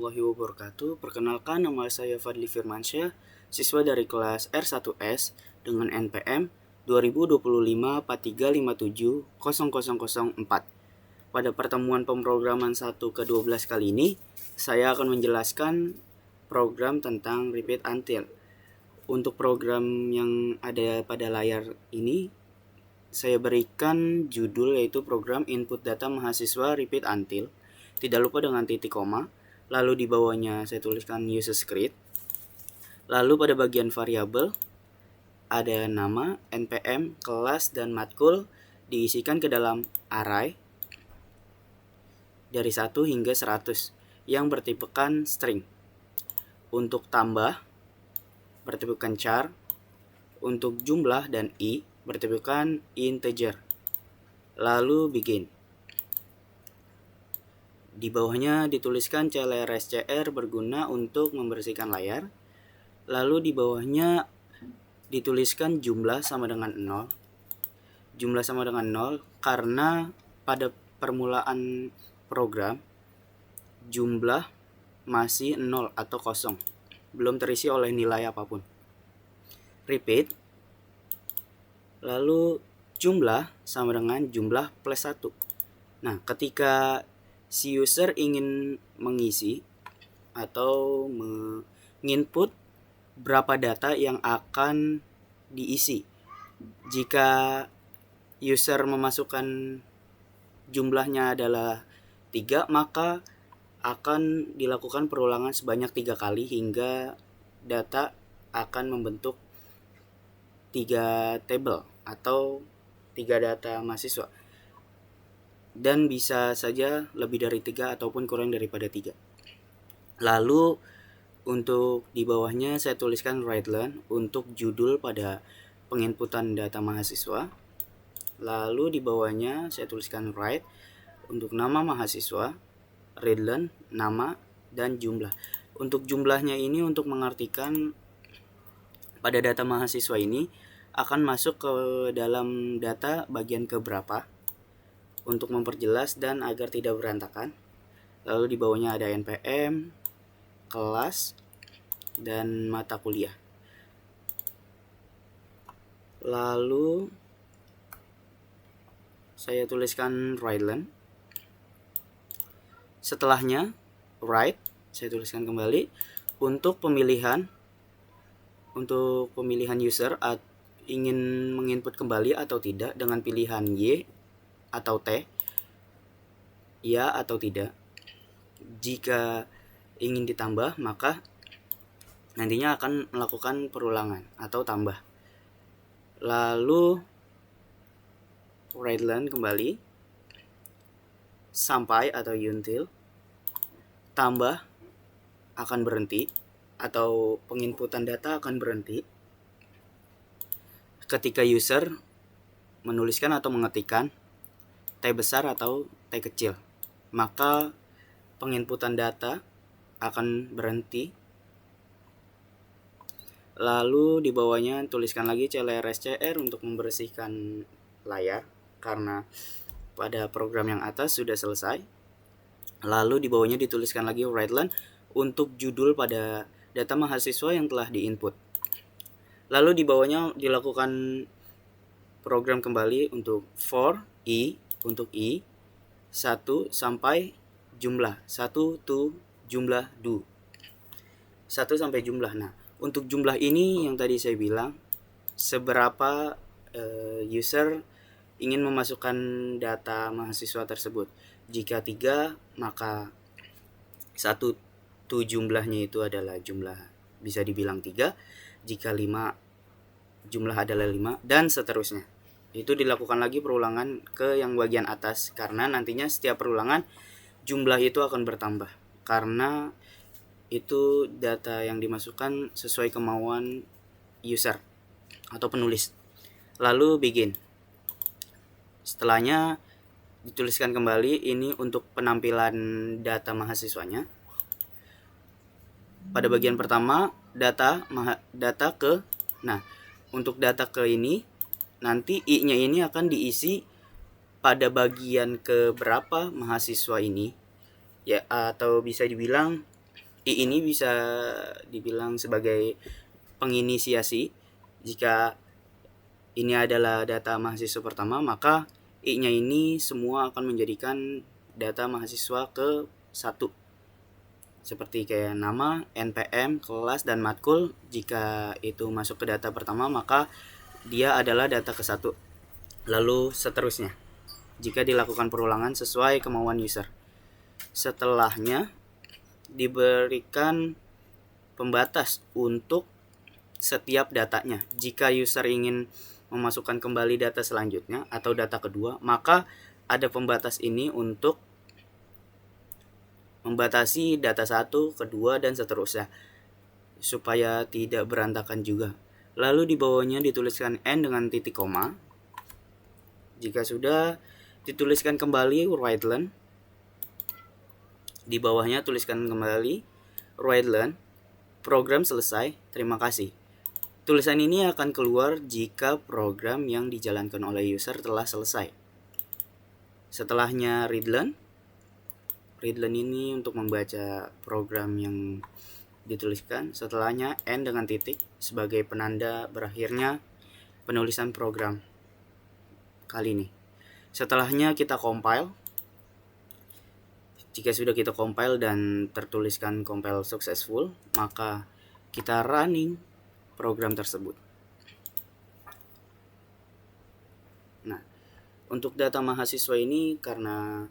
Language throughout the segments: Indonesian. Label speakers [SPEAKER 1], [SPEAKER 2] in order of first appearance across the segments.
[SPEAKER 1] Warahmatullahi wabarakatuh. Perkenalkan, nama saya Fadli Firmansyah, siswa dari kelas R1S dengan NPM 202543570004. Pada pertemuan pemrograman 1 ke-12 kali ini, saya akan menjelaskan program tentang repeat until. Untuk program yang ada pada layar ini, saya berikan judul yaitu program input data mahasiswa repeat until. Tidak lupa dengan titik koma. Lalu di bawahnya saya tuliskan user script. Lalu pada bagian variabel ada nama, npm, kelas, dan matkul diisikan ke dalam array dari 1 hingga 100 yang bertipekan string. Untuk tambah bertipekan char, untuk jumlah dan i bertipekan integer. Lalu begin. Di bawahnya dituliskan CLRSCR berguna untuk membersihkan layar. Lalu di bawahnya dituliskan jumlah sama dengan 0. Jumlah sama dengan 0 karena pada permulaan program jumlah masih 0 atau kosong, belum terisi oleh nilai apapun. Repeat. Lalu jumlah sama dengan jumlah plus 1. Nah, ketika si user ingin mengisi atau menginput berapa data yang akan diisi. Jika user memasukkan jumlahnya adalah 3, maka akan dilakukan perulangan sebanyak 3 kali hingga data akan membentuk 3 table atau 3 data mahasiswa. Dan bisa saja lebih dari 3 ataupun kurang daripada 3. Lalu untuk di bawahnya saya tuliskan write-learn untuk judul pada penginputan data mahasiswa. Lalu di bawahnya saya tuliskan write untuk nama mahasiswa, readlearn, nama, dan jumlah. Untuk jumlahnya ini untuk mengartikan pada data mahasiswa ini akan masuk ke dalam data bagian keberapa untuk memperjelas dan agar tidak berantakan. Lalu di bawahnya ada NPM, kelas, dan mata kuliah. Lalu saya tuliskan write-learn. Setelahnya write, saya tuliskan kembali untuk pemilihan user ingin menginput kembali atau tidak dengan pilihan Y atau T, ya atau tidak. Jika ingin ditambah, maka nantinya akan melakukan perulangan atau tambah. Lalu write-learn kembali sampai atau until, tambah akan berhenti atau penginputan data akan berhenti ketika user menuliskan atau mengetikkan T besar atau T kecil, maka penginputan data akan berhenti. Lalu di bawahnya tuliskan lagi CLRSCR untuk membersihkan layar karena pada program yang atas sudah selesai. Lalu di bawahnya dituliskan lagi write-learn untuk judul pada data mahasiswa yang telah diinput. Lalu di bawahnya dilakukan program kembali untuk for i untuk i 1 sampai jumlah 1 to jumlah do 1 sampai jumlah. Nah, untuk jumlah ini yang tadi saya bilang seberapa user ingin memasukkan data mahasiswa tersebut. Jika 3, maka 1 to jumlahnya itu adalah jumlah bisa dibilang 3. Jika 5, jumlah adalah 5, dan seterusnya. Itu dilakukan lagi perulangan ke yang bagian atas karena nantinya setiap perulangan jumlah itu akan bertambah karena itu data yang dimasukkan sesuai kemauan user atau penulis. Lalu begin. Setelahnya dituliskan kembali ini untuk penampilan data mahasiswanya. Pada bagian pertama data ke. Nah, untuk data ke ini nanti i-nya ini akan diisi pada bagian ke berapa mahasiswa ini, ya, atau bisa dibilang I ini bisa dibilang sebagai penginisiasi. Jika ini adalah data mahasiswa pertama, maka I-nya ini semua akan menjadikan data mahasiswa ke satu. Seperti kayak nama, NPM, kelas, dan matkul. Jika itu masuk ke data pertama, maka dia adalah data ke satu. Lalu seterusnya, jika dilakukan perulangan sesuai kemauan user. Setelahnya, diberikan pembatas untuk setiap datanya. Jika user ingin memasukkan kembali data selanjutnya atau data kedua, maka ada pembatas ini untuk membatasi data 1, kedua, dan seterusnya supaya tidak berantakan juga. Lalu di bawahnya dituliskan N dengan titik koma. Jika sudah, dituliskan kembali write learn. Di bawahnya tuliskan kembali write learn. Program selesai, terima kasih. Tulisan ini akan keluar jika program yang dijalankan oleh user telah selesai. Setelahnya read learn. Read learn ini untuk membaca program yang dituliskan. Setelahnya N dengan titik sebagai penanda berakhirnya penulisan program kali ini. Setelahnya kita compile. Jika sudah kita compile dan tertuliskan compile successful, maka kita running program tersebut. Nah, untuk data mahasiswa ini karena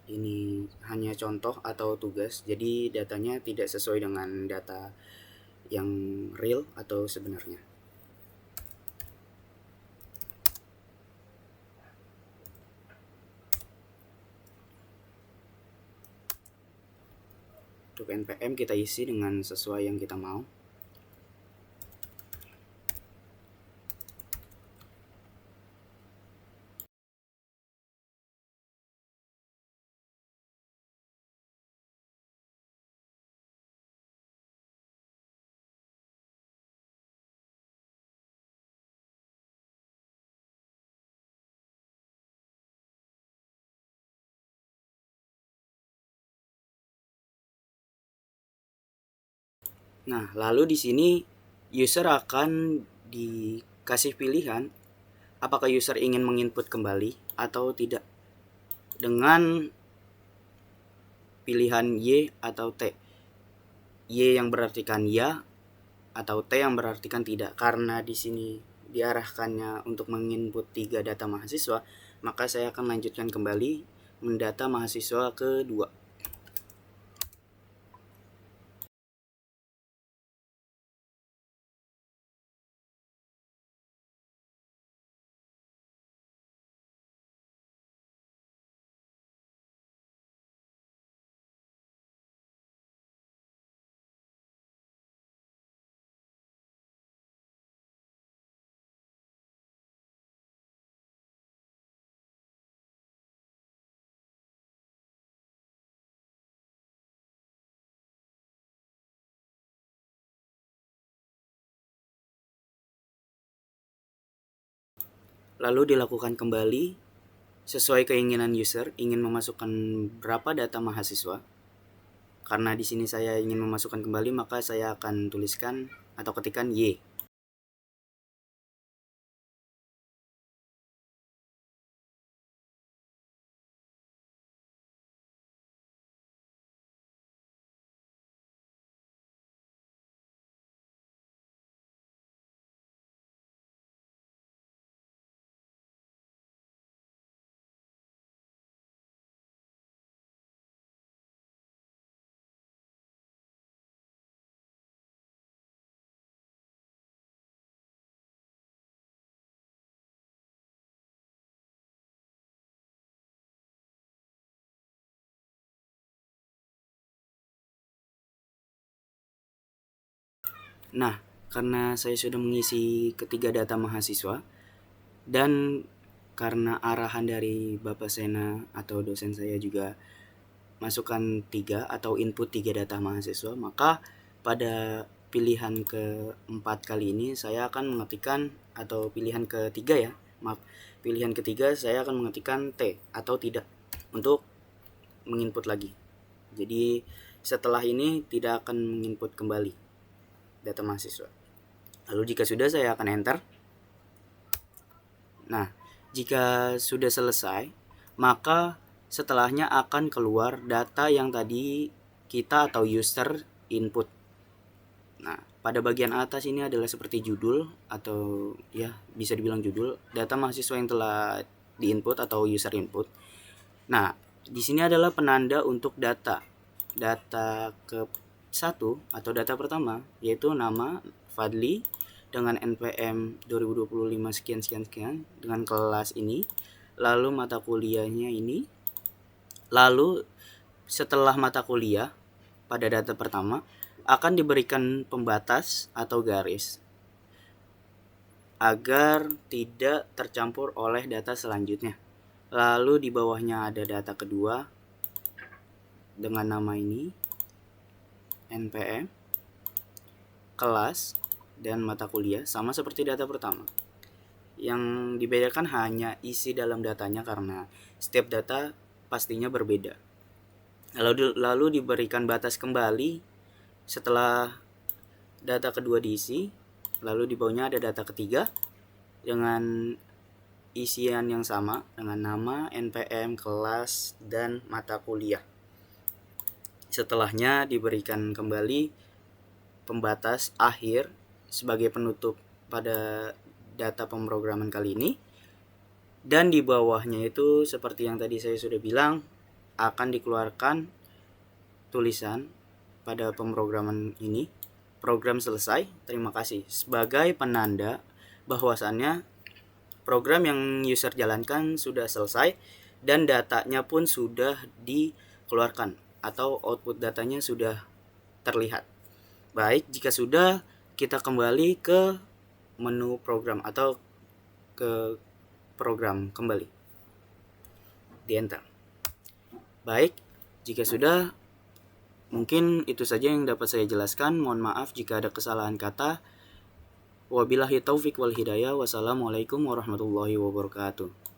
[SPEAKER 1] ini hanya contoh atau tugas, jadi datanya tidak sesuai dengan data yang real atau sebenarnya. Untuk NPM kita isi dengan sesuai yang kita mau. Nah, lalu di sini user akan dikasih pilihan apakah user ingin menginput kembali atau tidak dengan pilihan Y atau T. Y yang berartikan ya atau T yang berartikan tidak. Karena di sini diarahkannya untuk menginput 3 data mahasiswa, maka saya akan lanjutkan kembali mendata mahasiswa kedua. Lalu dilakukan kembali sesuai keinginan user, ingin memasukkan berapa data mahasiswa. Karena di sini saya ingin memasukkan kembali, maka saya akan tuliskan atau ketikkan Y. Nah, karena saya sudah mengisi ketiga data mahasiswa dan karena arahan dari Bapak Sena atau dosen saya juga masukkan 3 atau input 3 data mahasiswa, maka pada pilihan keempat kali ini saya akan mengetikkan, atau pilihan ketiga ya, maaf, pilihan ketiga saya akan mengetikkan T atau tidak untuk menginput lagi. Jadi Setelah ini tidak akan menginput kembali data mahasiswa. Lalu jika sudah, saya akan enter. Nah, jika sudah selesai, maka setelahnya akan keluar data yang tadi kita atau user input. Nah, pada bagian atas ini adalah seperti judul atau ya bisa dibilang judul, data mahasiswa yang telah diinput atau user input. Nah, di sini adalah penanda untuk data ke satu atau data pertama, yaitu nama Fadli dengan NPM 2025 sekian dengan kelas ini, lalu mata kuliahnya ini. Lalu setelah mata kuliah pada data pertama akan diberikan pembatas atau garis agar tidak tercampur oleh data selanjutnya. Lalu di bawahnya ada data kedua dengan nama ini, NPM, kelas, dan mata kuliah, sama seperti data pertama. Yang dibedakan hanya isi dalam datanya karena setiap data pastinya berbeda. Lalu diberikan batas kembali setelah data kedua diisi. Lalu di bawahnya ada data ketiga dengan isian yang sama dengan nama, NPM, kelas, dan mata kuliah. Setelahnya diberikan kembali pembatas akhir sebagai penutup pada data pemrograman kali ini. Dan di bawahnya itu seperti yang tadi saya sudah bilang, akan dikeluarkan tulisan pada pemrograman ini, program selesai, terima kasih, sebagai penanda bahwasannya program yang user jalankan sudah selesai dan datanya pun sudah dikeluarkan atau output datanya sudah terlihat. Baik, jika sudah, kita kembali ke menu program atau ke program kembali. Di enter. Baik, jika sudah, mungkin itu saja yang dapat saya jelaskan. Mohon maaf jika ada kesalahan kata. Wabillahi taufik wal hidayah. Wassalamualaikum warahmatullahi wabarakatuh.